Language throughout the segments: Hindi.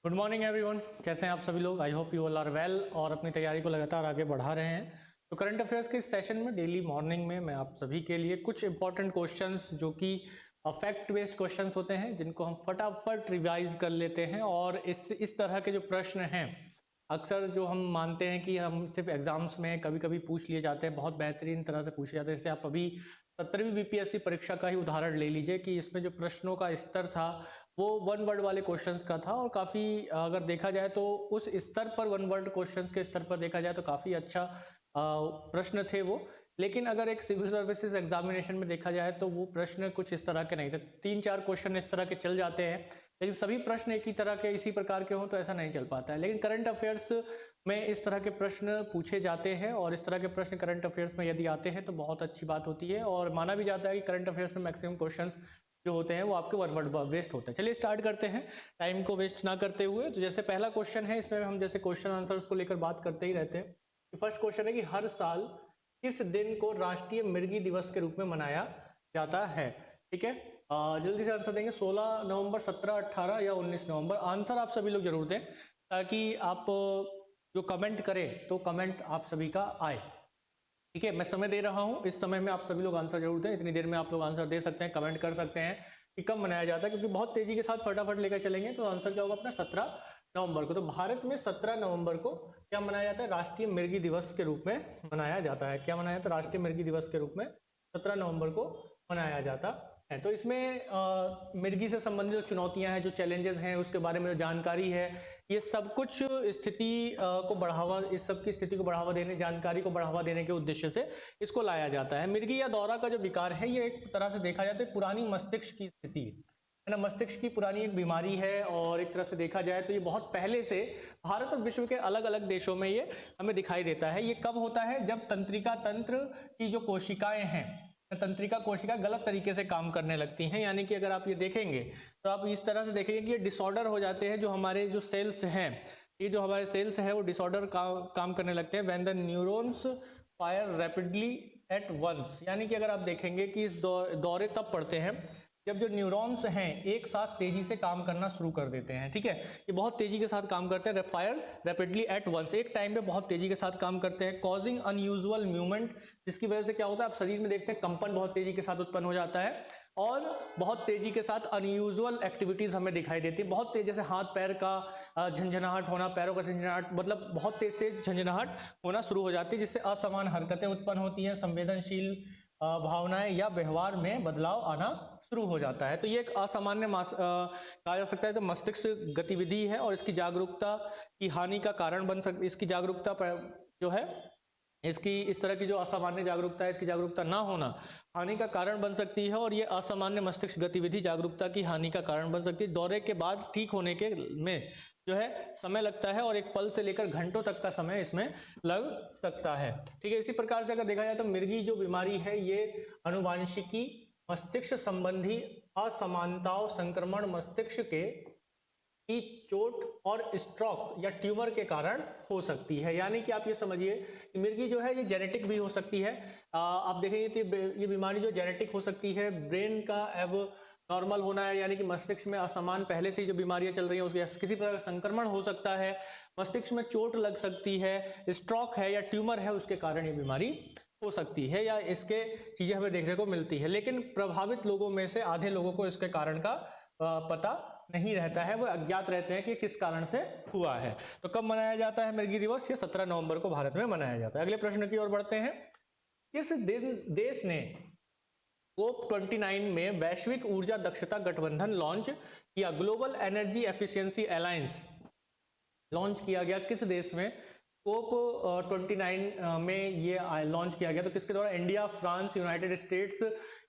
गुड मॉर्निंग एवरीवन, कैसे हैं आप सभी लोग। I hope you all are well और अपनी तैयारी को लगातार आगे बढ़ा रहे हैं। तो करंट अफेयर्स के इस सेशन में डेली मॉर्निंग में मैं आप सभी के लिए कुछ इंपॉर्टेंट क्वेश्चंस जो कि फैक्ट बेस्ड क्वेश्चंस होते हैं जिनको हम फटाफट रिवाइज कर लेते हैं। और इस तरह के जो प्रश्न हैं अक्सर जो हम मानते हैं कि हम सिर्फ एग्जाम्स में कभी कभी पूछ लिए जाते हैं, बहुत बेहतरीन तरह से पूछे जाते हैं। जैसे आप अभी 17वीं बीपीएससी परीक्षा का ही उदाहरण ले लीजिए कि इसमें जो प्रश्नों का स्तर था वो वन वर्ड वाले क्वेश्चंस का था और काफ़ी अगर देखा जाए तो उस स्तर पर वन वर्ड क्वेश्चंस के स्तर पर देखा जाए तो काफ़ी अच्छा प्रश्न थे वो। लेकिन अगर एक सिविल सर्विसेज एग्जामिनेशन में देखा जाए तो वो प्रश्न कुछ इस तरह के नहीं थे। 3-4 क्वेश्चन इस तरह के चल जाते हैं, लेकिन सभी प्रश्न एक ही तरह के इसी प्रकार के हों तो ऐसा नहीं चल पाता है। लेकिन करंट अफेयर्स में इस तरह के प्रश्न पूछे जाते हैं और इस तरह के प्रश्न करंट अफेयर्स में यदि आते हैं तो बहुत अच्छी बात होती है और माना भी जाता है कि करंट अफेयर्स में मैक्सिमम क्वेश्चंस जो होते हैं वो आपके वन वर्ड वेस्ट होते हैं। चलिए स्टार्ट करते हैं टाइम को वेस्ट ना करते हुए। तो जैसे पहला क्वेश्चन है, इसमें हम जैसे क्वेश्चन आंसर्स को लेकर बात करते ही रहते हैं। फर्स्ट क्वेश्चन है कि हर साल किस दिन को राष्ट्रीय मृगी दिवस के रूप में मनाया जाता है। ठीक है, जल्दी से आंसर देंगे। 16 नवंबर, 17, 18 या 19 नवंबर। आंसर आप सभी लोग जरूर दें ताकि आप जो कमेंट करें तो कमेंट आप सभी का आए। ठीक है, मैं समय दे रहा हूं, इस समय में आप सभी लोग आंसर जरूर दें। इतनी देर में आप लोग आंसर दे सकते हैं, कमेंट कर सकते हैं कि कब मनाया जाता है, क्योंकि बहुत तेजी के साथ फटाफट लेकर चलेंगे। तो आंसर क्या होगा अपना 17 नवंबर को। तो भारत में 17 नवंबर को क्या मनाया जाता है? राष्ट्रीय मृगी दिवस के रूप में मनाया जाता है। क्या मनाया जाता है? राष्ट्रीय मृगी दिवस के रूप में 17 नवंबर को मनाया जाता है। तो इसमें मृगी से संबंधित जो चुनौतियां हैं, जो चैलेंजेस हैं, उसके बारे में जो जानकारी है, ये सब कुछ स्थिति को बढ़ावा, इस सब की स्थिति को बढ़ावा देने, जानकारी को बढ़ावा देने के उद्देश्य से इसको लाया जाता है। मृगी या दौरा का जो विकार है ये एक तरह से देखा जाता है पुरानी मस्तिष्क की स्थिति है ना। मस्तिष्क की पुरानी एक बीमारी है और एक तरह से देखा जाए तो ये बहुत पहले से भारत और विश्व के अलग अलग देशों में ये हमें दिखाई देता है। ये कब होता है? जब तंत्रिका तंत्र की जो कोशिकाएं हैं, तंत्रिका कोशिका गलत तरीके से काम करने लगती हैं। यानी कि अगर आप ये देखेंगे तो आप इस तरह से देखेंगे कि ये डिसऑर्डर हो जाते हैं। जो हमारे जो सेल्स हैं, ये जो हमारे सेल्स हैं वो डिसऑर्डर काम करने लगते हैं। When the neurons fire rapidly at once. यानी कि अगर आप देखेंगे कि इस दौरे तब पड़ते हैं जब जो न्यूरॉन्स हैं एक साथ तेजी से काम करना शुरू कर देते हैं। ठीक है, ये बहुत तेजी के साथ काम करते हैं। फायर रैपिडली एट वंस, एक टाइम पे बहुत तेजी के साथ काम करते हैं। कॉजिंग अनयूजुअल मूवमेंट, जिसकी वजह से क्या होता है, आप शरीर में देखते हैं कंपन बहुत तेजी के साथ उत्पन्न हो जाता है और बहुत तेजी के साथ अनयूजुअल एक्टिविटीज हमें दिखाई देती है। बहुत तेज, जैसे हाथ पैर का झंझनाहट होना, पैरों का झंझनाहट, मतलब बहुत तेज तेज झंझनाहट होना शुरू हो जाती है, जिससे असमान हरकतें उत्पन्न होती हैं, संवेदनशील भावनाएं या व्यवहार में बदलाव आना शुरू हो जाता है। तो ये एक असामान्य कहा जा सकता है तो मस्तिष्क गतिविधि है और इसकी जागरूकता की हानि का कारण बन सकती, इसकी जागरूकता जो है, इसकी इस तरह की जो असामान्य जागरूकता है, इसकी जागरूकता ना होना हानि का कारण बन सकती है और ये असामान्य मस्तिष्क गतिविधि जागरूकता की हानि का कारण बन सकती है। दौरे के बाद ठीक होने के में जो है समय लगता है और एक पल से लेकर घंटों तक का समय इसमें लग सकता है। ठीक है, इसी प्रकार से अगर देखा जाए तो मृगी जो बीमारी है ये अनुवांशिकी, मस्तिष्क संबंधी असमानताओं, संक्रमण, मस्तिष्क के की चोट और स्ट्रोक या ट्यूमर के कारण हो सकती है। यानी कि आप ये समझिए कि मृगी जो है ये जेनेटिक भी हो सकती है। आप देखेंगे कि ये बीमारी जो जेनेटिक हो सकती है, ब्रेन का अब नॉर्मल होना है, यानी कि मस्तिष्क में असमान पहले से जो बीमारियां चल रही हैं उसके किसी प्रकार का संक्रमण हो सकता है, मस्तिष्क में चोट लग सकती है, स्ट्रोक है या ट्यूमर है उसके कारण ये बीमारी हो सकती है, या इसके चीजें हमें देखने को मिलती है। लेकिन प्रभावित लोगों में से आधे लोगों को इसके कारण का पता नहीं रहता है, वो अज्ञात रहते हैं कि किस कारण से हुआ है। तो कब मनाया जाता है मृगी दिवस? ये 17 नवंबर को भारत में मनाया जाता है। अगले प्रश्न की ओर बढ़ते हैं। किस दिन देश ने COP29 में वैश्विक ऊर्जा दक्षता गठबंधन लॉन्च किया? Global energy efficiency alliance launch किया गया किस देश में? COP29 में ये लॉन्च किया गया। तो किसके द्वारा? इंडिया, फ्रांस, यूनाइटेड स्टेट्स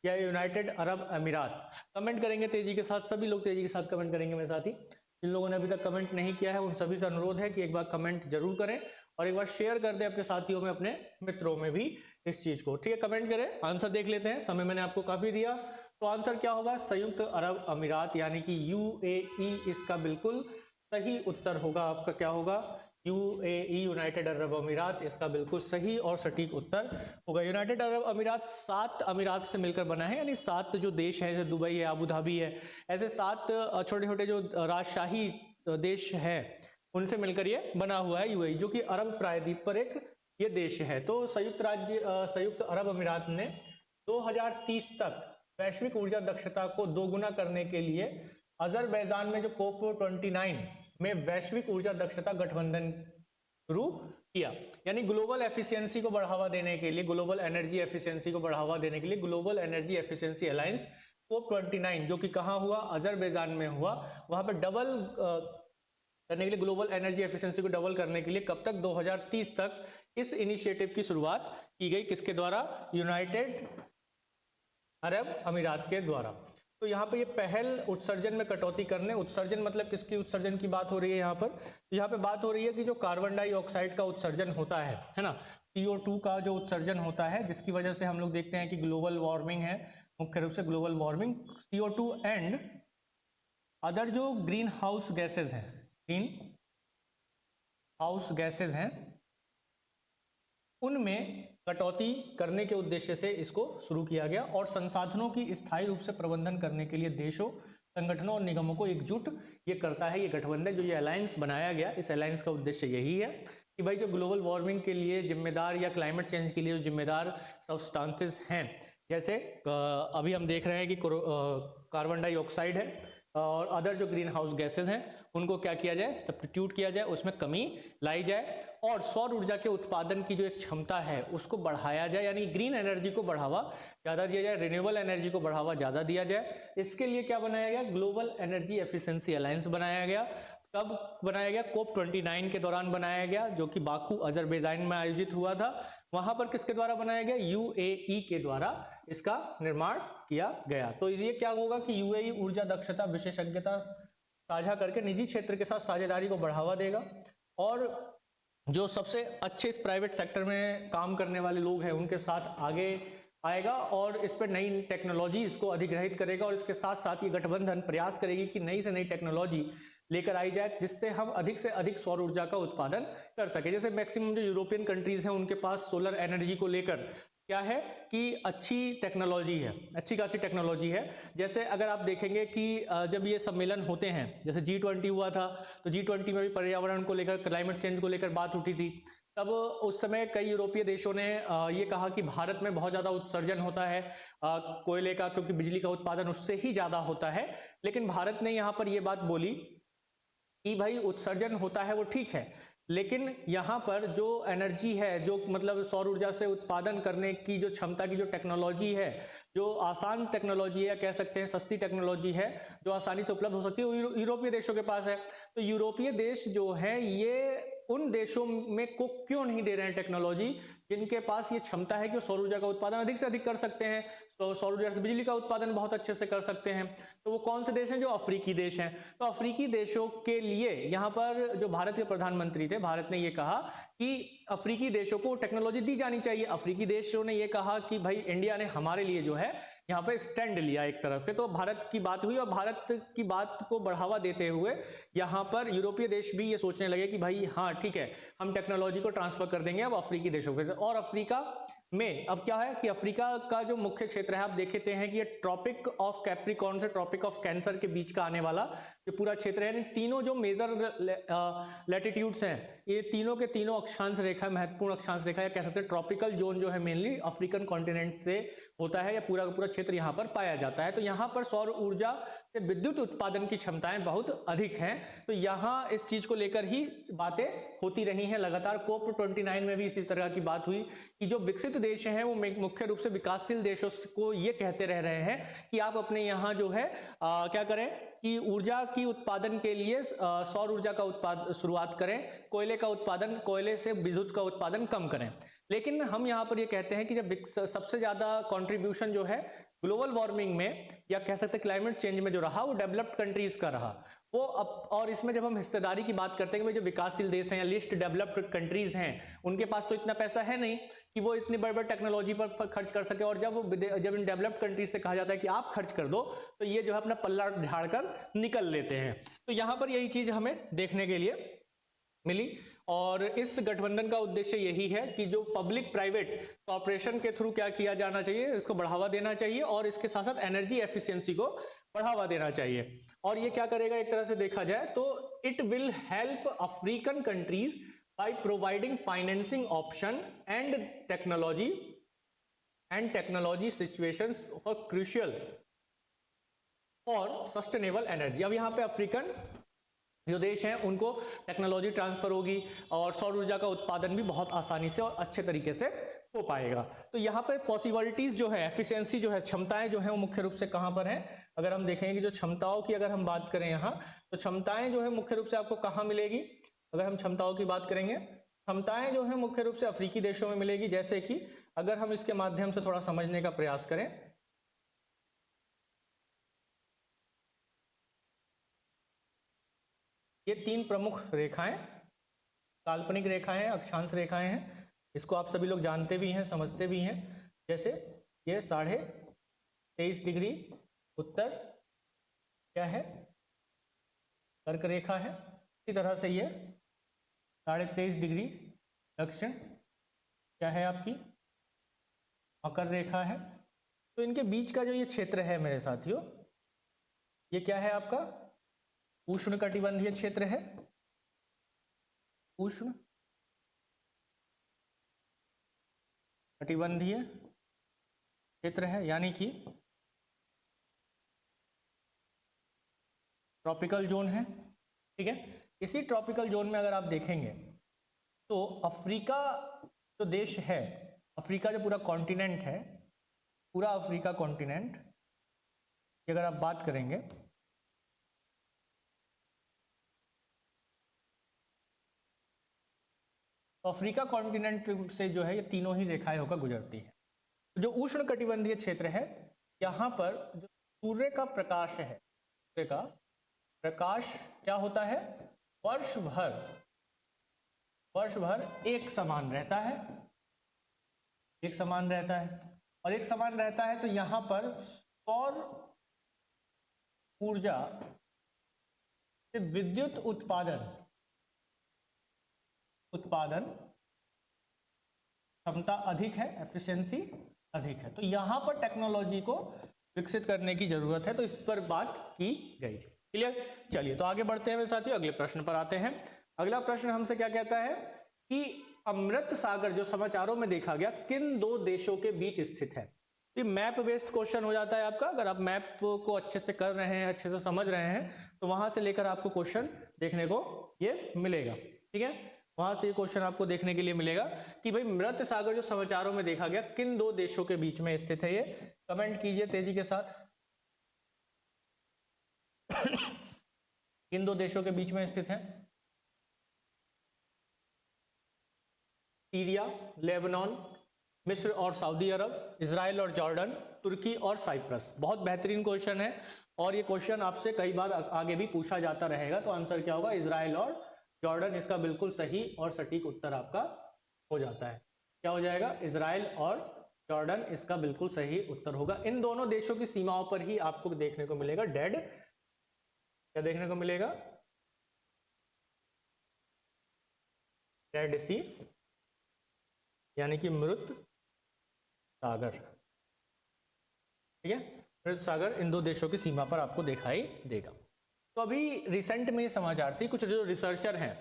या यूनाइटेड अरब अमीरात। कमेंट करेंगे तेजी के साथ, सभी लोग तेजी के साथ कमेंट करेंगे मेरे साथी। जिन लोगों ने अभी तक कमेंट नहीं किया है उन सभी से अनुरोध है कि एक बार कमेंट जरूर करें और एक बार शेयर कर दें अपने साथियों में, अपने मित्रों में भी इस चीज को। ठीक है, कमेंट करें। आंसर देख लेते हैं, समय मैंने आपको काफी दिया। तो आंसर क्या होगा? संयुक्त अरब अमीरात, यानी कि UAE इसका बिल्कुल सही उत्तर होगा। आपका क्या होगा? UAE, यूनाइटेड अरब अमीरात, इसका बिल्कुल सही और सटीक उत्तर होगा। यूनाइटेड अरब अमीरात 7 अमीरात से मिलकर बना है, यानी 7 जो देश हैं, जैसे दुबई है, अबू धाबी है, ऐसे 7 छोटे छोटे जो राजशाही देश है उनसे मिलकर ये बना हुआ है यूएई, जो कि अरब प्रायद्वीप पर एक ये देश है। तो संयुक्त अरब अमीरात ने 2030 तक वैश्विक ऊर्जा दक्षता को दोगुना करने के लिए अजरबैजान में जो COP 29 में वैश्विक ऊर्जा दक्षता गठबंधन शुरू किया। यानी ग्लोबल एफिशिएंसी को बढ़ावा देने के लिए, ग्लोबल एनर्जी एफिशिएंसी को बढ़ावा देने के लिए global energy efficiency alliance COP 29, जो कि कहाँ हुआ, अजरबैजान में हुआ, वहां पर डबल करने के लिए, ग्लोबल एनर्जी एफिशिएंसी को डबल करने के लिए कब तक, 2030 तक इस इनिशिएटिव की शुरुआत की गई। किसके द्वारा? यूनाइटेड अरब अमीरात के द्वारा। तो यहाँ पे ये पहल उत्सर्जन में कटौती करने, उत्सर्जन मतलब किसकी उत्सर्जन की बात हो रही है यहाँ पर? तो यहाँ पे बात हो रही है कि जो कार्बन डाइऑक्साइड का उत्सर्जन होता है ना, CO2 का जो उत्सर्जन होता है, जिसकी वजह से हम लोग देखते हैं कि ग्लोबल वार्मिंग है, मुख्य रूप से global warming, CO2 and other जो ग्रीन हाउस गैसेज हैं, ग्रीन हाउस गैसेज हैं, उनमें कटौती करने के उद्देश्य से इसको शुरू किया गया। और संसाधनों की स्थायी रूप से प्रबंधन करने के लिए देशों, संगठनों और निगमों को एकजुट ये करता है, ये गठबंधन, जो ये अलायंस बनाया गया, इस अलायंस का उद्देश्य यही है कि भाई जो ग्लोबल वार्मिंग के लिए जिम्मेदार या क्लाइमेट चेंज के लिए जो जिम्मेदार सब्सटेंसेस हैं, जैसे अभी हम देख रहे हैं कि कार्बन डाइऑक्साइड है और अदर जो ग्रीन हाउस गैसेज हैं, उनको क्या किया जाए, सब्स्टिट्यूट किया जाए, उसमें कमी लाई जाए और सौर ऊर्जा के उत्पादन की जो एक क्षमता है उसको बढ़ाया जाए, यानी ग्रीन एनर्जी को बढ़ावा ज़्यादा दिया जाए, रिन्यूएबल एनर्जी को बढ़ावा ज़्यादा दिया जाए। इसके लिए क्या बनाया गया? ग्लोबल एनर्जी एफिशिएंसी अलायंस बनाया गया। कब बनाया गया? COP 29 के दौरान बनाया गया, जो कि बाकू अजरबैजान में आयोजित हुआ था। वहां पर किसके द्वारा बनाया गया? UAE के द्वारा इसका निर्माण किया गया। तो ये क्या होगा कि UAE ऊर्जा दक्षता विशेषज्ञता साझा करके निजी क्षेत्र के साथ साझेदारी को बढ़ावा देगा और जो सबसे अच्छे इस प्राइवेट सेक्टर में काम करने वाले लोग हैं उनके साथ आगे आएगा और इस पर नई टेक्नोलॉजीज को अधिग्रहित करेगा। और इसके साथ साथ ये गठबंधन प्रयास करेगी कि नई से नई टेक्नोलॉजी लेकर आई जाए, जिससे हम अधिक से अधिक सौर ऊर्जा का उत्पादन कर सके। जैसे मैक्सिमम जो यूरोपियन कंट्रीज हैं उनके पास सोलर एनर्जी को लेकर क्या है कि अच्छी टेक्नोलॉजी है, अच्छी खासी टेक्नोलॉजी है। जैसे अगर आप देखेंगे कि जब ये सम्मेलन होते हैं, जैसे G20 हुआ था, तो G20 में भी पर्यावरण को लेकर, क्लाइमेट चेंज को लेकर बात उठी थी। तब उस समय कई यूरोपीय देशों ने ये कहा कि भारत में बहुत ज़्यादा उत्सर्जन होता है कोयले का, क्योंकि बिजली का उत्पादन उससे ही ज़्यादा होता है। लेकिन भारत ने यहाँ पर ये बात बोली कि भाई उत्सर्जन होता है वो ठीक है, लेकिन यहाँ पर जो एनर्जी है, जो मतलब सौर ऊर्जा से उत्पादन करने की जो क्षमता की जो टेक्नोलॉजी है, जो आसान टेक्नोलॉजी है, कह सकते हैं सस्ती टेक्नोलॉजी है, जो आसानी से उपलब्ध हो सकती है, वो यूरोपीय देशों के पास है। तो यूरोपीय देश जो है ये उन देशों में को क्यों नहीं दे रहे हैं टेक्नोलॉजी जिनके पास ये क्षमता है कि वो सौर ऊर्जा का उत्पादन अधिक से अधिक कर सकते हैं, तो सौर ऊर्जा से बिजली का उत्पादन बहुत अच्छे से कर सकते हैं। तो वो कौन से देश हैं? जो अफ्रीकी देश हैं। तो अफ्रीकी देशों के लिए यहाँ पर जो भारत के प्रधानमंत्री थे, भारत ने ये कहा कि अफ्रीकी देशों को टेक्नोलॉजी दी जानी चाहिए। अफ्रीकी देशों ने ये कहा कि भाई इंडिया ने हमारे लिए जो है यहाँ पे स्टैंड लिया एक तरह से, तो भारत की बात हुई और भारत की बात को बढ़ावा देते हुए यहाँ पर यूरोपीय देश भी ये सोचने लगे कि भाई हाँ ठीक है, हम टेक्नोलॉजी को ट्रांसफर कर देंगे अब अफ्रीकी देशों के। और अफ्रीका में अब क्या है कि अफ्रीका का जो मुख्य क्षेत्र है, आप देखते हैं कि ये ट्रॉपिक ऑफ कैप्रिकॉर्न से ट्रॉपिक ऑफ कैंसर के बीच का आने वाला ये पूरा क्षेत्र है। तीनों जो मेजर लैटिट्यूड्स हैं, ये तीनों के तीनों अक्षांश रेखा, महत्वपूर्ण अक्षांश रेखा या कह सकते हैं ट्रॉपिकल जोन जो है मेनली अफ्रीकन कॉन्टिनेंट से होता है, या पूरा का पूरा क्षेत्र यहाँ पर पाया जाता है। तो यहाँ पर सौर ऊर्जा से विद्युत उत्पादन की क्षमताएं बहुत अधिक हैं। तो यहाँ इस चीज को लेकर ही बातें होती रही हैं लगातार। COP 29 में भी इसी तरह की बात हुई कि जो विकसित देश हैं वो मुख्य रूप से विकासशील देशों को ये कहते रह रहे हैं कि आप अपने यहाँ जो है क्या करें कि ऊर्जा की उत्पादन के लिए सौर ऊर्जा का शुरुआत करें, कोयले का उत्पादन, कोयले से विद्युत का उत्पादन कम करें। लेकिन हम यहाँ पर ये कहते हैं कि जब सबसे ज्यादा कंट्रीब्यूशन जो है ग्लोबल वार्मिंग में या कह सकते हैं क्लाइमेट चेंज में जो रहा वो डेवलप्ड कंट्रीज का रहा, वो अब, और इसमें जब हम हिस्सेदारी की बात करते हैं कि जो विकासशील देश हैं या लिस्ट डेवलप्ड कंट्रीज हैं, उनके पास तो इतना पैसा है नहीं कि वो इतनी बड़े बड़े टेक्नोलॉजी पर खर्च कर सके। और जब इन डेवलप्ड कंट्रीज से कहा जाता है कि आप खर्च कर दो, तो ये जो है अपना पल्ला झाड़ कर निकल लेते हैं। तो यहाँ पर यही चीज हमें देखने के लिए मिली। और इस गठबंधन का उद्देश्य यही है कि जो पब्लिक प्राइवेट कॉर्पोरेशन के थ्रू क्या किया जाना चाहिए, इसको बढ़ावा देना चाहिए और इसके साथ साथ एनर्जी एफिशिएंसी को बढ़ावा देना चाहिए। और ये क्या करेगा एक तरह से देखा जाए तो it will help African countries by providing financing option and technology situations for crucial for sustainable energy. अब यहाँ पे अफ्रीकन जो देश हैं उनको टेक्नोलॉजी ट्रांसफर होगी और सौर ऊर्जा का उत्पादन भी बहुत आसानी से और अच्छे तरीके से हो पाएगा। तो यहाँ पे पॉसिबिलिटीज जो है, एफिशिएंसी जो है, क्षमताएं जो है वो मुख्य रूप से कहाँ पर है? अगर हम देखेंगे कि जो क्षमताओं की अगर हम बात करें यहाँ, तो क्षमताएं जो है मुख्य रूप से आपको कहाँ मिलेगी? अगर हम क्षमताओं की बात करेंगे, क्षमताएं जो है मुख्य रूप से अफ्रीकी देशों में मिलेगी। जैसे कि अगर हम इसके माध्यम से थोड़ा समझने का प्रयास करें, ये तीन प्रमुख रेखाएं, काल्पनिक रेखाएं, अक्षांश रेखाएं हैं। इसको आप सभी लोग जानते भी हैं, समझते भी हैं। जैसे ये 23.5 डिग्री उत्तर क्या है? कर्क रेखा है। इसी तरह से ये 23.5 डिग्री दक्षिण क्या है? आपकी मकर रेखा है। तो इनके बीच का जो ये क्षेत्र है मेरे साथियों, ये क्या है? आपका उष्णकटिबंधीय क्षेत्र है। उष्ण कटिबंधीय क्षेत्र है, यानी कि ट्रॉपिकल जोन है। ठीक है, इसी ट्रॉपिकल जोन में अगर आप देखेंगे तो अफ्रीका जो देश है, अफ्रीका जो पूरा कॉन्टिनेंट है, पूरा अफ्रीका कॉन्टिनेंट की अगर आप बात करेंगे तो अफ्रीका कॉन्टिनेंट से जो है ये तीनों ही रेखाएं होकर गुजरती है। जो उष्ण कटिबंधीय क्षेत्र है, यहाँ पर जो सूर्य का प्रकाश है, सूर्य का प्रकाश क्या होता है? वर्ष भर एक समान रहता है, एक समान रहता है। और एक समान रहता है तो यहाँ पर सौर ऊर्जा से विद्युत उत्पादन क्षमता अधिक है, एफिशिएंसी अधिक है। तो यहाँ पर टेक्नोलॉजी को विकसित करने की जरूरत है, तो इस पर बात की गई थी। क्लियर? चलिए तो आगे बढ़ते हैं मेरे साथियों, अगले प्रश्न पर आते हैं। अगला प्रश्न हमसे क्या कहता है कि अमृत सागर जो समाचारों में देखा गया किन दो देशों के बीच स्थित है? ये मैप बेस्ड क्वेश्चन हो जाता है आपका। अगर आप मैप को अच्छे से कर रहे हैं, अच्छे से समझ रहे हैं, तो वहां से लेकर आपको क्वेश्चन देखने को ये मिलेगा। ठीक है, वहां से ये क्वेश्चन आपको देखने के लिए मिलेगा कि भाई मृत सागर जो समाचारों में देखा गया किन दो देशों के बीच में स्थित है? ये कमेंट कीजिए तेजी के साथ। किन दो देशों के बीच में स्थित है? सीरिया, लेबनान, मिस्र और सऊदी अरब, इजराइल और जॉर्डन, तुर्की और साइप्रस। बहुत बेहतरीन क्वेश्चन है और ये क्वेश्चन आपसे कई बार आगे भी पूछा जाता रहेगा। तो आंसर क्या होगा? इजराइल और जॉर्डन इसका बिल्कुल सही और सटीक उत्तर आपका हो जाता है। क्या हो जाएगा? इजराइल और जॉर्डन इसका बिल्कुल सही उत्तर होगा। इन दोनों देशों की सीमाओं पर ही आपको देखने को मिलेगा डेड, क्या देखने को मिलेगा? डेड सी, यानी कि मृत सागर। ठीक है, मृत सागर इन दो देशों की सीमा पर आपको दिखाई देगा। तो अभी रिसेंट में ये समाचार थी, कुछ जो रिसर्चर हैं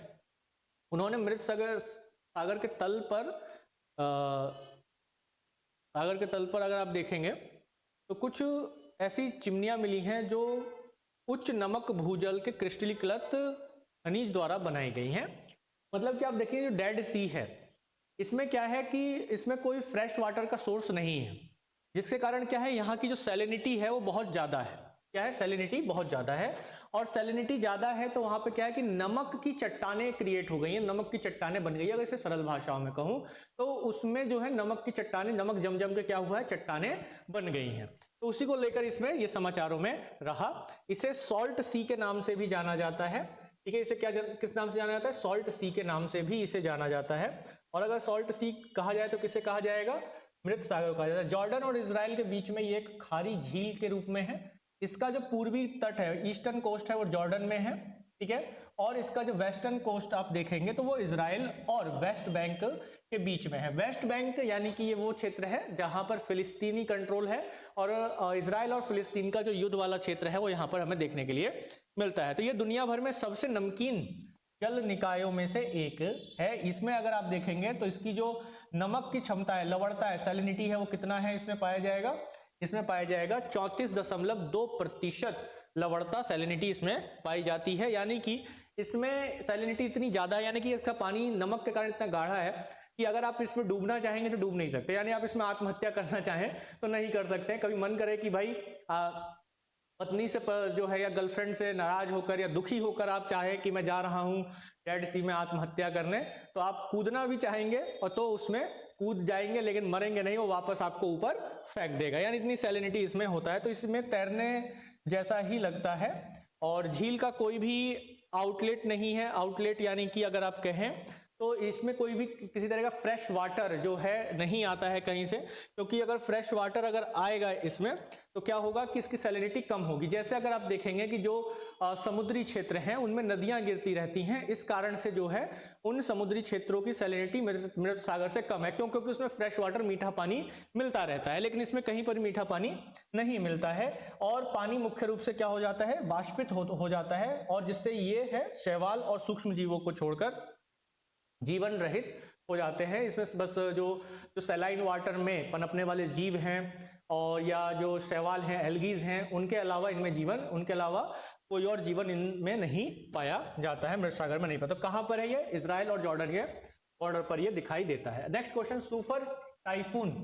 उन्होंने मृत सागर के तल पर अगर आप देखेंगे तो कुछ ऐसी चिमनियां मिली हैं जो उच्च नमक भूजल के क्रिस्टलीकृत खनिज द्वारा बनाई गई हैं। मतलब कि आप देखिए जो डेड सी है, इसमें क्या है कि इसमें कोई फ्रेश वाटर का सोर्स नहीं है, जिसके कारण क्या है, यहाँ की जो सैलिनिटी है वो बहुत ज्यादा है। क्या है? सैलिनिटी बहुत ज्यादा है। और सैलिनिटी ज्यादा है तो वहां पे क्या है कि नमक की चट्टानें क्रिएट हो गई हैं, नमक की चट्टानें बन गई है। अगर इसे सरल भाषाओं में कहूं तो उसमें जो है नमक की चट्टानें, नमक जम जम के क्या हुआ है, चट्टानें बन गई हैं। तो उसी को लेकर इसमें ये समाचारों में रहा। इसे सॉल्ट सी के नाम से भी जाना जाता है। ठीक है, इसे क्या किस नाम से जाना जाता है? सॉल्ट सी के नाम से भी इसे जाना जाता है। और अगर सॉल्ट सी कहा जाए तो किसे कहा जाएगा? मृत सागर कहा जाता है। जॉर्डन और इजराइल के बीच में ये एक खारी झील के रूप में है। इसका जो पूर्वी तट है, ईस्टर्न कोस्ट है, वो जॉर्डन में है। ठीक है। और इसका जो वेस्टर्न कोस्ट आप देखेंगे तो वो इजराइल और वेस्ट बैंक के बीच में है। वेस्ट बैंक यानी कि ये वो क्षेत्र है जहां पर फिलिस्तीनी कंट्रोल है, और इजराइल और फिलिस्तीन का जो युद्ध वाला क्षेत्र है वो यहाँ पर हमें देखने के लिए मिलता है। तो ये दुनिया भर में सबसे नमकीन जल निकायों में से एक है। इसमें अगर आप देखेंगे तो इसकी जो नमक की क्षमता है, लवणता है, सैलिनिटी है, वो कितना है इसमें पाया जाएगा? इसमें पाया जाएगा 34.2% लवणता, सैलिनिटी इसमें पाई जाती है। यानी कि इसमें सैलिनिटी इतनी ज्यादा है, यानी कि इसका पानी नमक के कारण इतना गाढ़ा है कि अगर आप इसमें डूबना चाहेंगे तो डूब नहीं सकते, यानी आप इसमें आत्महत्या करना चाहें तो नहीं कर सकते। कभी मन करे कि भाई पत्नी से जो है या गर्लफ्रेंड से नाराज होकर या दुखी होकर आप चाहे कि मैं जा रहा हूं डेड सी में आत्महत्या करने, तो आप कूदना भी चाहेंगे और तो उसमें कूद जाएंगे, लेकिन मरेंगे नहीं, वो वापस आपको ऊपर फेंक देगा, यानी इतनी सैलिनिटी इसमें होता है। तो इसमें तैरने जैसा ही लगता है। और झील का कोई भी आउटलेट नहीं है। आउटलेट यानी कि अगर आप कहें तो इसमें कोई भी किसी तरह का फ्रेश वाटर जो है नहीं आता है कहीं से, क्योंकि अगर फ्रेश वाटर अगर आएगा इसमें तो क्या होगा कि इसकी सैलिनिटी कम होगी। जैसे अगर आप देखेंगे कि जो समुद्री क्षेत्र हैं उनमें नदियां गिरती रहती हैं, इस कारण से जो है उन समुद्री क्षेत्रों की सैलिनिटी मृत सागर से कम है, क्योंकि उसमें फ्रेश वाटर, मीठा पानी मिलता रहता है। लेकिन इसमें कहीं पर मीठा पानी नहीं मिलता है, और पानी मुख्य रूप से क्या हो जाता है? वाष्पित हो जाता है, और जिससे ये है शैवाल और सूक्ष्म जीवों को छोड़कर जीवन रहित हो जाते हैं। इसमें बस जो सैलाइन वाटर में पनपने वाले जीव हैं और या जो शैवाल हैं, एल्गीज हैं, उनके अलावा इनमें जीवन, उनके अलावा कोई और जीवन इनमें नहीं पाया जाता है, मृत सागर में नहीं पाया। तो कहां पर है ये? इजराइल और जॉर्डन के बॉर्डर पर ये दिखाई देता है। Next question, super typhoon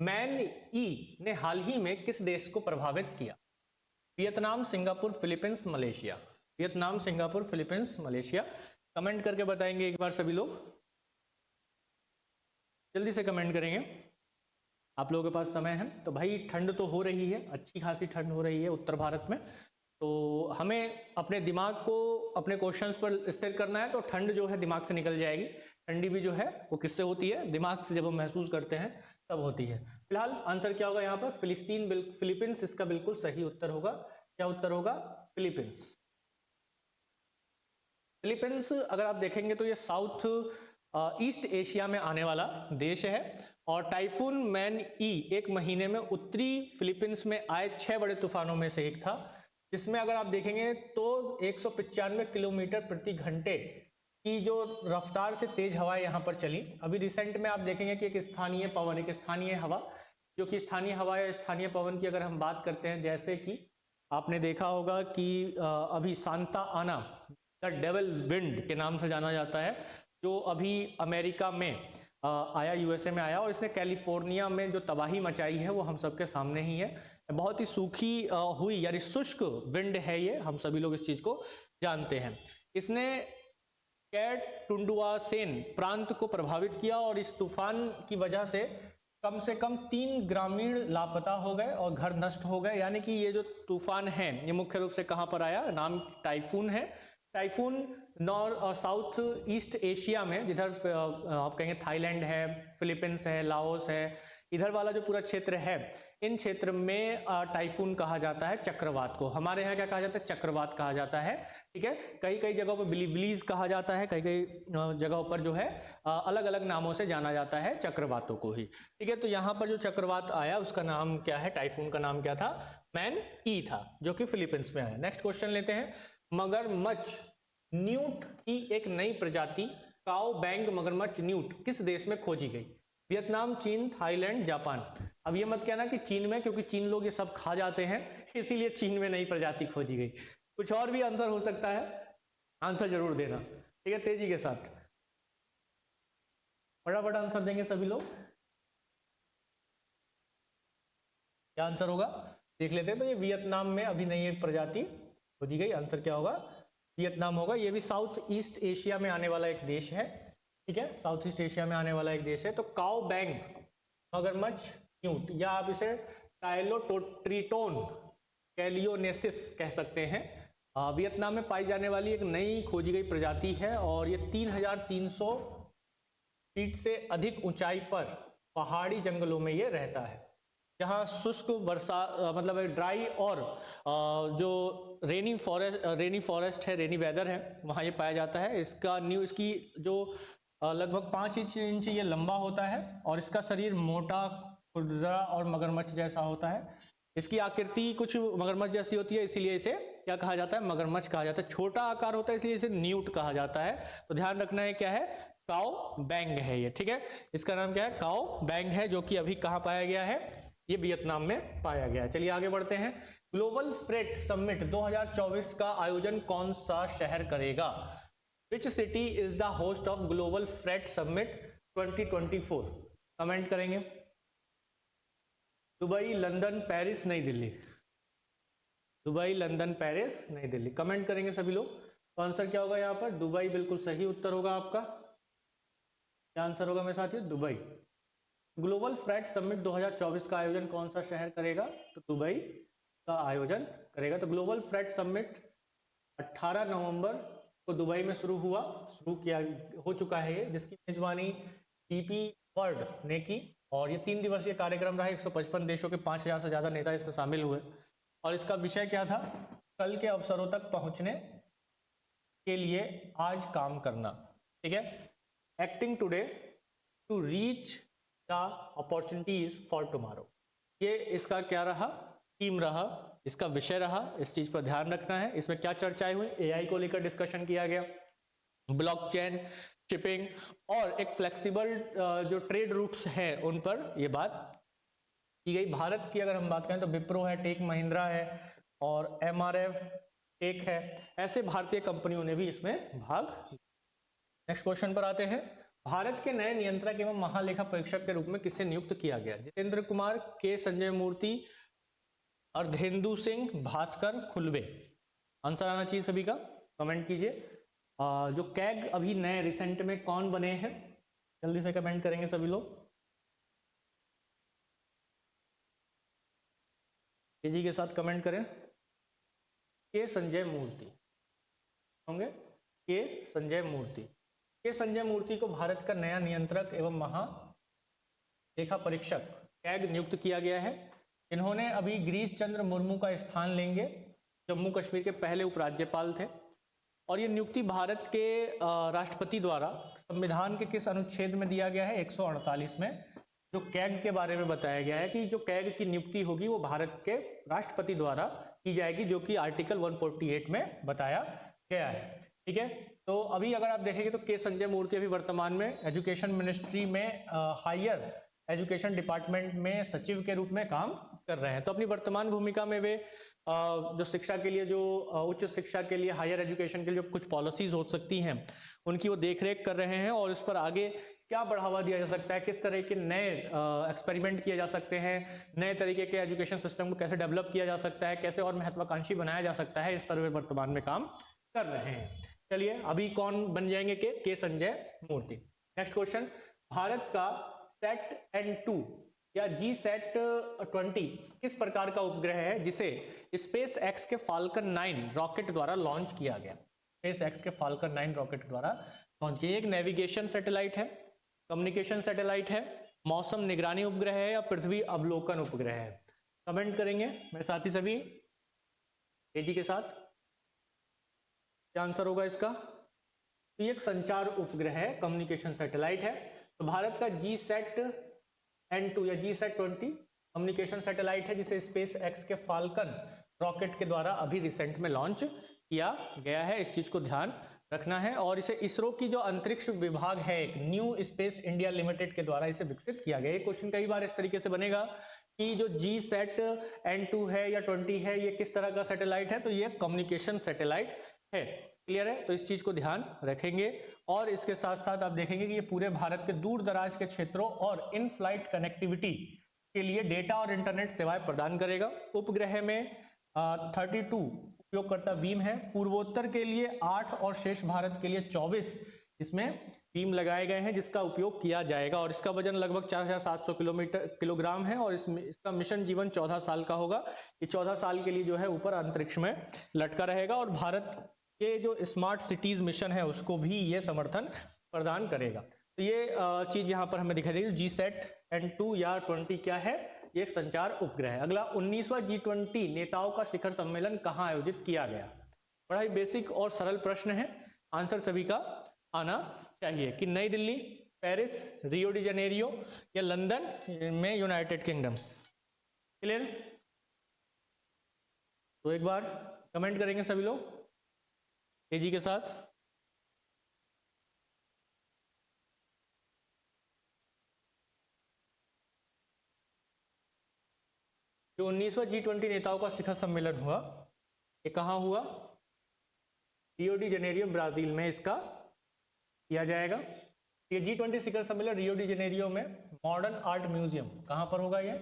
Manyi ने हाल ही में किस देश को प्रभावित किया? Vietnam, Singapore, Philippines, Malaysia. Vietnam, Singapore, Philippines, Malaysia. Comment करके बताएंगे एक बार सभी लोग, जल्दी से कमेंट करेंगे, आप लोगों के पास समय है। तो भाई ठंड तो हो रही है, अच्छी खासी ठंड हो रही है उत्तर भारत में, तो हमें अपने दिमाग को अपने क्वेश्चंस पर स्थिर करना है। तो ठंड जो है दिमाग से निकल जाएगी। ठंडी भी जो है वो किससे होती है? दिमाग से, जब हम महसूस करते हैं तब होती है। फिलहाल आंसर क्या होगा यहाँ पर? फिलिस्तीन, फिलीपींस इसका बिल्कुल सही उत्तर होगा। क्या उत्तर होगा? फिलीपींस। फिलीपींस अगर आप देखेंगे तो ये साउथ ईस्ट एशिया में आने वाला देश है, और टाइफून मैन ई एक महीने में उत्तरी फिलीपींस में आए 6 बड़े तूफानों में से एक था, जिसमें अगर आप देखेंगे तो 195 किलोमीटर प्रति घंटे की जो रफ्तार से तेज हवाएं यहाँ पर चली। अभी रिसेंट में आप देखेंगे कि एक स्थानीय पवन, एक स्थानीय हवा, जो कि स्थानीय हवा या स्थानीय पवन की अगर हम बात करते हैं, जैसे कि आपने देखा होगा कि अभी सांता आना द डेविल विंड के नाम से जाना जाता है, जो अभी अमेरिका में आया, यूएसए में आया, और इसने कैलिफोर्निया में जो तबाही मचाई है वो हम सबके सामने ही है। बहुत ही सूखी हुई यानी शुष्क विंड है ये, हम सभी लोग इस चीज को जानते हैं। इसने कैट टुंडुआसेन प्रांत को प्रभावित किया, और इस तूफान की वजह से कम 3 ग्रामीण लापता हो गए और घर नष्ट हो गए। यानी कि ये जो तूफान है ये मुख्य रूप से कहां पर आया? नाम टाइफून है। टाइफून साउथ ईस्ट एशिया में, जिधर आप कहेंगे थाईलैंड है, फिलीपींस है, लाओस है, इधर वाला जो पूरा क्षेत्र है, इन क्षेत्र में टाइफून कहा जाता है चक्रवात को। हमारे यहाँ क्या कहा जाता है? चक्रवात कहा जाता है। ठीक है, कई कई जगहों पर बिलीज कहा जाता है, कई कई जगहों पर जो है अलग अलग नामों से जाना जाता है चक्रवातों को ही। ठीक है, तो यहाँ पर जो चक्रवात आया उसका नाम क्या है? टाइफून का नाम क्या था? मैन ई था, जो कि फिलीपींस में आया। नेक्स्ट क्वेश्चन लेते हैं। मगरमच्छ न्यूट की एक नई प्रजाति काओ बैंग मगरमच्छ न्यूट किस देश में खोजी गई? वियतनाम, चीन, थाईलैंड, जापान। अब ये मत कहना कि चीन में, क्योंकि चीन लोग ये सब खा जाते हैं, इसीलिए चीन में नई प्रजाति खोजी गई। कुछ और भी आंसर हो सकता है, आंसर जरूर देना। ठीक है, तेजी के साथ फटाफट आंसर देंगे सभी लोग। क्या आंसर होगा देख लेते हैं। तो ये वियतनाम में अभी नई एक प्रजाति खोजी गई। आंसर क्या होगा? वियतनाम होगा। ये भी साउथ ईस्ट एशिया में आने वाला एक देश है। ठीक है, साउथ ईस्ट एशिया में आने वाला एक देश है। तो काओ बैंग मगरमच्छ न्यूट, या आप इसे टाइलोट्रीटोन कैलियोनेसिस कह सकते हैं, वियतनाम में पाई जाने वाली एक नई खोजी गई प्रजाति है, और ये 3300 फीट से अधिक ऊंचाई पर पहाड़ी जंगलों में ये रहता है। जहाँ शुष्क वर्षा मतलब ड्राई और जो रेनी फॉरेस्ट है, रेनी वेदर है, वहाँ ये पाया जाता है। इसकी जो लगभग 5 इंच ये लंबा होता है और इसका शरीर मोटा, खुरदरा और मगरमच्छ जैसा होता है। इसकी आकृति कुछ मगरमच्छ जैसी होती है, इसीलिए इसे क्या कहा जाता है? मगरमच्छ कहा जाता है। छोटा आकार होता है इसलिए इसे न्यूट कहा जाता है। तो ध्यान रखना है क्या है? काओ बैंग है ये, ठीक है। इसका नाम क्या है? काओ बैंग है, जो कि अभी कहाँ पाया गया है? ये वियतनाम में पाया गया है। चलिए आगे बढ़ते हैं। ग्लोबल फ्रेट समिट 2024 का आयोजन कौन सा शहर करेगा? Which city is the host of global freight summit 2024? Comment करेंगे। दुबई, लंदन, पेरिस, नई दिल्ली। दुबई, लंदन, पेरिस, नई दिल्ली। कमेंट करेंगे सभी लोग। तो आंसर क्या होगा यहाँ पर? दुबई बिल्कुल सही उत्तर होगा आपका। क्या आंसर होगा मेरे साथियों? दुबई। ग्लोबल फ्रेट समिट 2024 का आयोजन कौन सा शहर करेगा? तो दुबई का आयोजन करेगा। तो ग्लोबल फ्रेट समिट 18 नवंबर को दुबई में शुरू हो चुका है ये, जिसकी मेजबानी डीपी वर्ल्ड ने की। और ये 3 दिवसीय कार्यक्रम रहा। 155 देशों के 5000 से ज्यादा नेता इसमें शामिल हुए। और इसका विषय क्या था? कल के अवसरों तक पहुंचने के लिए आज काम करना, ठीक है। Acting today to reach the opportunities for tomorrow, ये इसका क्या रहा? थीम रहा, इसका विषय रहा। इस चीज पर ध्यान रखना है। इसमें क्या चर्चाएं हुई? एआई को लेकर डिस्कशन किया गया, ब्लॉकचेन, शिपिंग और एक फ्लेक्सिबल जो ट्रेड रूट्स हैं उन पर ये बात की गई। भारत की अगर हम बात करें तो विप्रो है, टेक महिंद्रा है और एमआरएफ टेक है। ऐसे भारतीय कंपनियों ने भी इसमें भाग लिया। नेक्स्ट क्वेश्चन पर आते हैं। भारत के नए नियंत्रक एवं महालेखा परीक्षक के रूप में किसे नियुक्त किया गया? जितेंद्र कुमार, के संजय मूर्ति, अर्धेंदु सिंह, भास्कर खुलबे। आंसर आना चाहिए सभी का। कमेंट कीजिए। जो कैग अभी नए रिसेंट में कौन बने हैं? जल्दी से कमेंट करेंगे सभी लोग। तेजी के साथ कमेंट करें। के संजय मूर्ति होंगे। के संजय मूर्ति। के संजय मूर्ति को भारत का नया नियंत्रक एवं महालेखा परीक्षक कैग नियुक्त किया गया है। इन्होंने अभी गिरीश चंद्र मुर्मू का स्थान लेंगे, जम्मू कश्मीर के पहले उपराज्यपाल थे। और ये नियुक्ति भारत के राष्ट्रपति द्वारा संविधान के किस अनुच्छेद में दिया गया है? 148 में। जो कैग के बारे में बताया गया है कि जो कैग की नियुक्ति होगी वो भारत के राष्ट्रपति द्वारा की जाएगी, जो कि आर्टिकल 148 में बताया गया है, ठीक है। तो अभी अगर आप देखेंगे तो के संजय मूर्ति अभी वर्तमान में एजुकेशन मिनिस्ट्री में हायर एजुकेशन डिपार्टमेंट में सचिव के रूप में काम कर रहे हैं। तो अपनी वर्तमान भूमिका में वे जो शिक्षा के लिए, जो उच्च शिक्षा के लिए, हायर एजुकेशन के लिए कुछ पॉलिसीज हो सकती हैं उनकी वो देखरेख कर रहे हैं। और इस पर आगे क्या बढ़ावा दिया जा सकता है, किस तरह के नए एक्सपेरिमेंट किए जा सकते हैं, नए तरीके के एजुकेशन सिस्टम को कैसे डेवलप किया जा सकता है, कैसे और महत्वाकांक्षी बनाया जा सकता है, इस पर वे वर्तमान में काम कर रहे हैं। चलिए अभी कौन बन जाएंगे? K Sanjay Murthy. Next question. Bharat का SAT-N2 या GSAT-20 किस प्रकार का उपग्रह है जिसे स्पेस एक्स के फाल्कन 9 रॉकेट द्वारा लॉन्च किया गया? स्पेस एक्स के फाल्कन 9 रॉकेट द्वारा लॉन्च किया। एक नेविगेशन सैटेलाइट है, कम्युनिकेशन सैटेलाइट है, मौसम निगरानी उपग्रह है या पृथ्वी अवलोकन उपग्रह है? कमेंट करेंगे मेरे साथी सभी तेजी के साथ। क्या आंसर होगा इसका? तो ये एक संचार उपग्रह है, कम्युनिकेशन सैटेलाइट है। तो भारत का GSAT-N2 या GSAT-20 कम्युनिकेशन सैटेलाइट है जिसे स्पेस एक्स के फाल्कन रॉकेट के द्वारा अभी रिसेंट में लॉन्च किया गया है। इस चीज को ध्यान रखना है। और इसे इसरो की जो अंतरिक्ष विभाग है, एक न्यू स्पेस इंडिया लिमिटेड के द्वारा इसे विकसित किया गया। ये क्वेश्चन कई बार इस तरीके से बनेगा कि जो GSAT-N2 है या 20 है, ये किस तरह का सैटेलाइट है? तो ये कम्युनिकेशन सैटेलाइट है। क्लियर है? तो इस चीज को ध्यान रखेंगे। और इसके साथ साथ आप देखेंगे कि ये पूरे भारत के दूर दराज के क्षेत्रों और इन फ्लाइट कनेक्टिविटी के लिए डेटा और इंटरनेट सेवाएं प्रदान करेगा। उपग्रह में 32 उपयोगकर्ता बीम है। पूर्वोत्तर के लिए 8 और शेष भारत के लिए 24 इसमें बीम लगाए गए हैं जिसका उपयोग किया जाएगा। और इसका वजन लगभग 4700 किलोग्राम है। और इसका मिशन जीवन 14 साल का होगा। ये 14 साल के लिए जो है ऊपर अंतरिक्ष में लटका रहेगा। और भारत के जो स्मार्ट सिटीज मिशन है उसको भी ये समर्थन प्रदान करेगा। तो ये चीज यहाँ पर हमें दिखाई देगी। GSAT-N2 या 20 क्या है? ये एक संचार उपग्रह है। अगला 19वां G20 नेताओं का शिखर सम्मेलन कहाँ आयोजित किया गया? बड़ा ही बेसिक और सरल प्रश्न है, आंसर सभी का आना चाहिए कि नई Delhi, Paris, Rio de Janeiro या लंदन में यूनाइटेड किंगडम। क्लियर? तो एक बार कमेंट करेंगे सभी लोग तेजी के साथ। जो 19वां G20 नेताओं का शिखर सम्मेलन हुआ, ये कहाँ हुआ? रियो डी जेनेरियो ब्राजील में इसका किया जाएगा। ये G20 शिखर सम्मेलन रियो डी जेनेरियो में मॉडर्न आर्ट म्यूजियम, कहाँ पर होगा? ये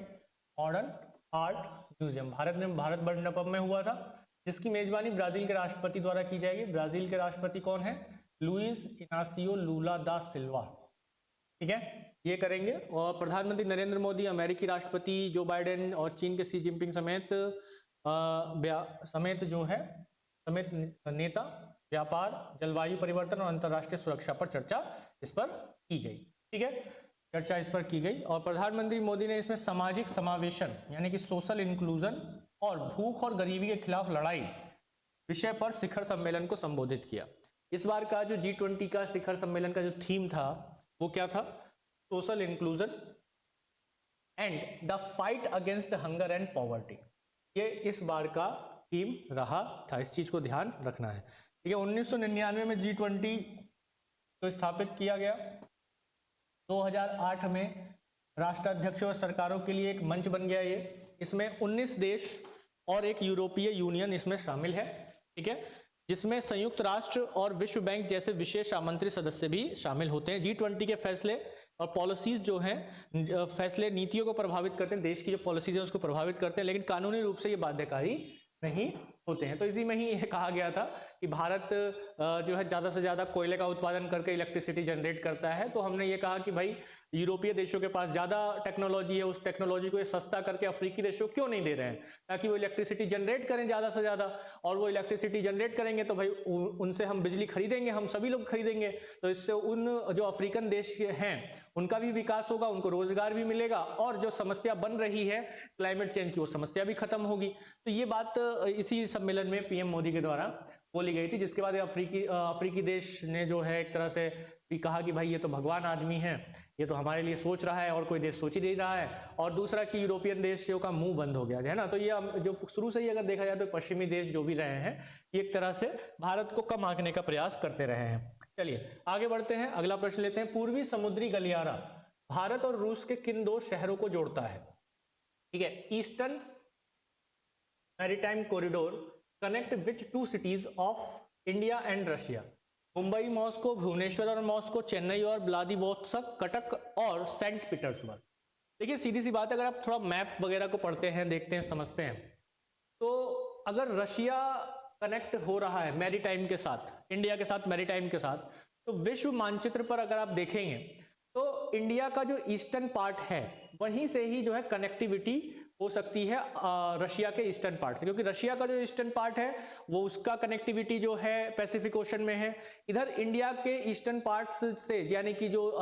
modern art museum Bharat Mandapam में हुआ था, जिसकी मेजबानी ब्राजील के राष्ट्रपति द्वारा की जाएगी। ब्राजील के राष्ट्रपति कौन है? लुइस इनासियो लूला दा सिल्वा। ठीक है, ये करेंगे। और प्रधानमंत्री नरेंद्र मोदी, अमेरिकी राष्ट्रपति जो बाइडेन और चीन के शी जिनपिंग समेत नेता व्यापार, जलवायु परिवर्तन और अंतर्राष्ट्रीय सुरक्षा पर चर्चा इस पर की गई। ठीक है, चर्चा इस पर की गई। और प्रधानमंत्री मोदी ने इसमें सामाजिक समावेशन यानी कि सोशल इंक्लूजन और भूख और गरीबी के खिलाफ लड़ाई विषय पर शिखर सम्मेलन को संबोधित किया। इस बार का जो G20 का शिखर सम्मेलन का जो थीम था वो क्या था? Social inclusion and the fight against hunger and poverty. ये इस बार का थीम रहा था, इस चीज को ध्यान रखना है। ठीक है, 1999 में G20 को स्थापित किया गया। 2008 में राष्ट्राध्यक्षों और सरकारों के लिए एक मंच बन गया ये। इसमें 19 देश और एक यूरोपीय यूनियन इसमें शामिल है। ठीक है, जिसमें संयुक्त राष्ट्र और विश्व बैंक जैसे विशेष आमंत्रित सदस्य भी शामिल होते हैं। G20 के फैसले और पॉलिसीज जो हैं, फैसले नीतियों को प्रभावित करते हैं, देश की जो पॉलिसीज है उसको प्रभावित करते हैं, लेकिन कानूनी रूप से ये बाध्यकारी नहीं होते हैं। तो इसी में ही ये कहा गया था कि भारत जो है ज़्यादा से ज़्यादा कोयले का उत्पादन करके इलेक्ट्रिसिटी जनरेट करता है। तो हमने ये कहा कि भाई यूरोपीय देशों के पास ज़्यादा टेक्नोलॉजी है, उस टेक्नोलॉजी को ये सस्ता करके अफ्रीकी देशों क्यों नहीं दे रहे हैं, ताकि वो इलेक्ट्रिसिटी जनरेट करें ज़्यादा से ज़्यादा। और वो इलेक्ट्रिसिटी जनरेट करेंगे तो भाई उनसे हम बिजली खरीदेंगे, हम सभी लोग खरीदेंगे। तो इससे उन जो अफ्रीकन देश हैं उनका भी विकास होगा, उनको रोजगार भी मिलेगा, और जो समस्या बन रही है क्लाइमेट चेंज की वो समस्या भी खत्म होगी। तो ये बात इसी सम्मेलन में पीएम मोदी के द्वारा बोली गई थी, जिसके बाद अफ्रीकी देश ने जो है एक तरह से भी कहा कि भाई ये तो भगवान आदमी है, ये तो हमारे लिए सोच रहा है और कोई देश सोच ही नहीं रहा है। और दूसरा कि यूरोपियन देशों का मुंह बंद हो गया है ना। तो ये जो शुरू से ही अगर देखा जाए तो पश्चिमी देश जो भी रहे हैं ये एक तरह से भारत को कम आंकने का प्रयास करते रहे हैं। चलिए आगे बढ़ते हैं, अगला प्रश्न लेते हैं। पूर्वी समुद्री गलियारा भारत और रूस के किन दो शहरों को जोड़ता है? ठीक है, Eastern Maritime Corridor connect which two cities of India and Russia? Mumbai, Moscow, Bhubaneswar और मॉस्को, चेन्नई और व्लादिवोस्तोक, कटक और सेंट पीटर्सबर्ग। देखिए सीधी सी बात है, अगर आप थोड़ा मैप वगैरह को पढ़ते हैं, देखते हैं, समझते हैं, तो अगर रशिया कनेक्ट हो रहा है मैरीटाइम के साथ, इंडिया के साथ, मैरीटाइम के साथ, तो विश्व मानचित्र पर अगर आप देखेंगे तो इंडिया का जो ईस्टर्न पार्ट है वहीं से ही जो है कनेक्टिविटी हो सकती है रशिया के ईस्टर्न पार्ट से, क्योंकि रशिया का जो ईस्टर्न पार्ट है वो उसका कनेक्टिविटी जो है पैसिफिक ओशन में है। इधर इंडिया के ईस्टर्न पार्ट से यानी कि जो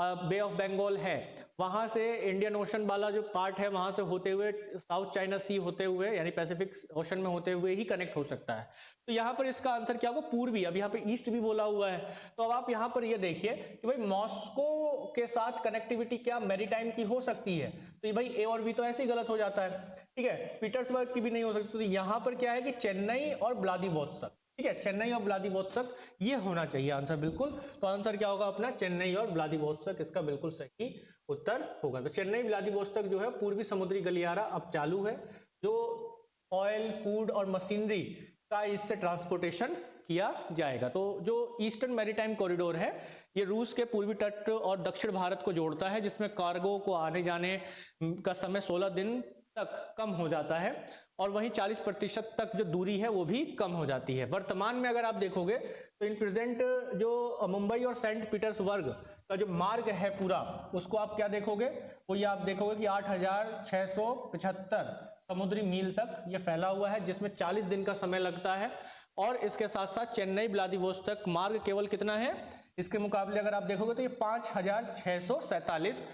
बे ऑफ बंगाल है वहां से इंडियन ओशन वाला जो पार्ट है वहां से होते हुए साउथ चाइना सी होते हुए यानी पैसिफिक ओशन में होते हुए ही कनेक्ट हो सकता है। तो यहाँ पर इसका आंसर क्या होगा? पूर्वी। अब यहाँ पे ईस्ट भी बोला हुआ है, तो अब आप यहाँ पर ये देखिए कि भाई मॉस्को के साथ कनेक्टिविटी क्या मैरीटाइम की हो सकती है? तो ये भाई ए और बी तो ऐसे ही गलत हो जाता है। ठीक है, पीटर्सबर्ग की भी नहीं हो सकती। तो यहाँ पर क्या है कि चेन्नई और व्लादिवोस्तोक। ठीक है, चेन्नई और व्लादिवोस्तोक ये होना चाहिए आंसर बिल्कुल। तो आंसर क्या होगा अपना? चेन्नई और व्लादिवोस्तोक इसका बिल्कुल सही उत्तर होगा। तो चेन्नई व्लादिवोस्तोक जो है पूर्वी समुद्री गलियारा अब चालू है, जो ऑयल, फूड और मशीनरी का इससे ट्रांसपोर्टेशन किया जाएगा। तो जो ईस्टर्न मैरीटाइम कॉरिडोर है ये रूस के पूर्वी तट और दक्षिण भारत को जोड़ता है, जिसमें कार्गो को आने जाने का समय 16 दिन तक कम हो जाता है और वहीं 40% तक जो दूरी है वो भी कम हो जाती है। वर्तमान में अगर आप देखोगे तो इन प्रेजेंट जो मुंबई और सेंट पीटर्सबर्ग का जो मार्ग है पूरा, उसको आप क्या देखोगे? वो ये आप देखोगे कि 8675 समुद्री मील तक ये फैला हुआ है, जिसमें 40 दिन का समय लगता है। और इसके साथ साथ चेन्नई व्लादिवोस्तोक मार्ग केवल कितना है? इसके मुकाबले अगर आप देखोगे तो ये 5,647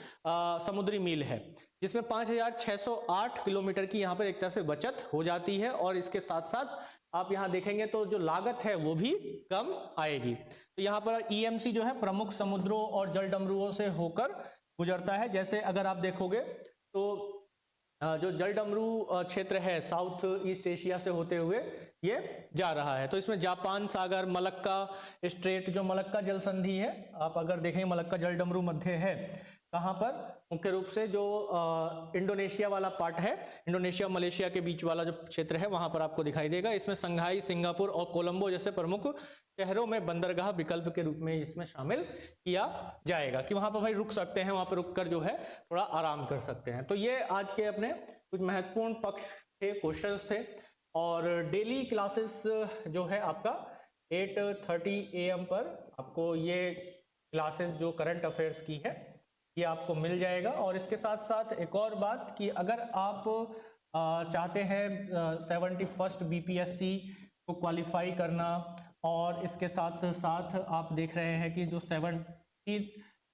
समुद्री मील है, जिसमें 5,608 किलोमीटर की यहाँ पर एक तरह से बचत हो जाती है। और इसके साथ साथ आप यहाँ देखेंगे तो जो लागत है वो भी कम आएगी। तो यहाँ पर EMC जो है प्रमुख समुद्रों और जल डमरुओं से होकर गुजरता है। जैसे अगर आप देखोगे तो जो जल डमरू क्षेत्र है साउथ ईस्ट एशिया से होते हुए ये जा रहा है। तो इसमें जापान सागर, मलक्का स्ट्रेट, जो मलक्का जल संधि है, आप अगर देखें मलक्का जल डमरू मध्य है कहां पर, मुख्य रूप से जो इंडोनेशिया वाला पार्ट है, इंडोनेशिया मलेशिया के बीच वाला जो क्षेत्र है वहां पर आपको दिखाई देगा। इसमें संघाई, सिंगापुर और कोलंबो जैसे प्रमुख शहरों में बंदरगाह विकल्प के रूप में इसमें शामिल किया जाएगा कि वहां पर भाई रुक सकते हैं, वहां पर रुककर जो है थोड़ा आराम कर सकते हैं। तो ये आज के अपने कुछ महत्वपूर्ण पक्ष थे, क्वेश्चंस थे। और डेली क्लासेस जो है आपका 8:30 AM पर आपको ये क्लासेस जो करंट अफेयर्स की है ये आपको मिल जाएगा। और इसके साथ साथ एक और बात कि अगर आप चाहते हैं 71st BPSC को क्वालिफाई करना, और इसके साथ साथ आप देख रहे हैं कि जो 70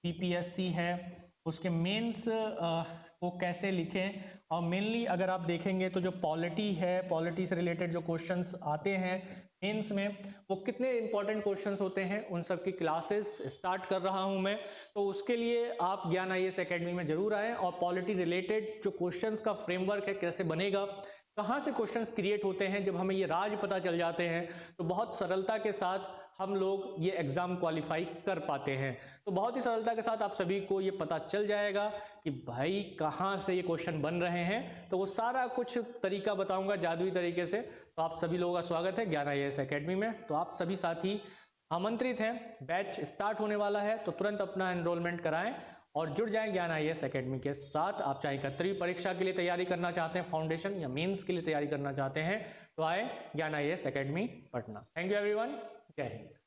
BPSC है उसके मेंस को कैसे लिखें, और मेनली अगर आप देखेंगे तो जो पॉलिटी है, पॉलिटी से रिलेटेड जो क्वेश्चंस आते हैं मेंस में, वो कितने इंपॉर्टेंट क्वेश्चंस होते हैं, उन सब की क्लासेस स्टार्ट कर रहा हूं मैं। तो उसके लिए आप ज्ञान IAS एकेडमी में जरूर आएँ। और पॉलिटी रिलेटेड जो क्वेश्चंस का फ्रेमवर्क है, कैसे बनेगा, कहाँ से क्वेश्चंस क्रिएट होते हैं, जब हमें ये राज पता चल जाते हैं तो बहुत सरलता के साथ हम लोग ये एग्जाम क्वालिफाई कर पाते हैं। तो बहुत ही सरलता के साथ आप सभी को ये पता चल जाएगा कि भाई कहाँ से ये क्वेश्चन बन रहे हैं। तो वो सारा कुछ तरीका बताऊंगा जादुई तरीके से। तो आप सभी लोगों का स्वागत है ज्ञान IAS एकेडमी में। तो आप सभी साथी आमंत्रित हैं, बैच स्टार्ट होने वाला है, तो तुरंत अपना एनरोलमेंट कराएं और जुड़ जाएं ज्ञान IAS एकेडमी के साथ। आप चाहे 71वीं परीक्षा के लिए तैयारी करना चाहते हैं, फाउंडेशन या मेंस के लिए तैयारी करना चाहते हैं, तो आए ज्ञान IAS academy Patna. Thank you everyone, जय हिंद।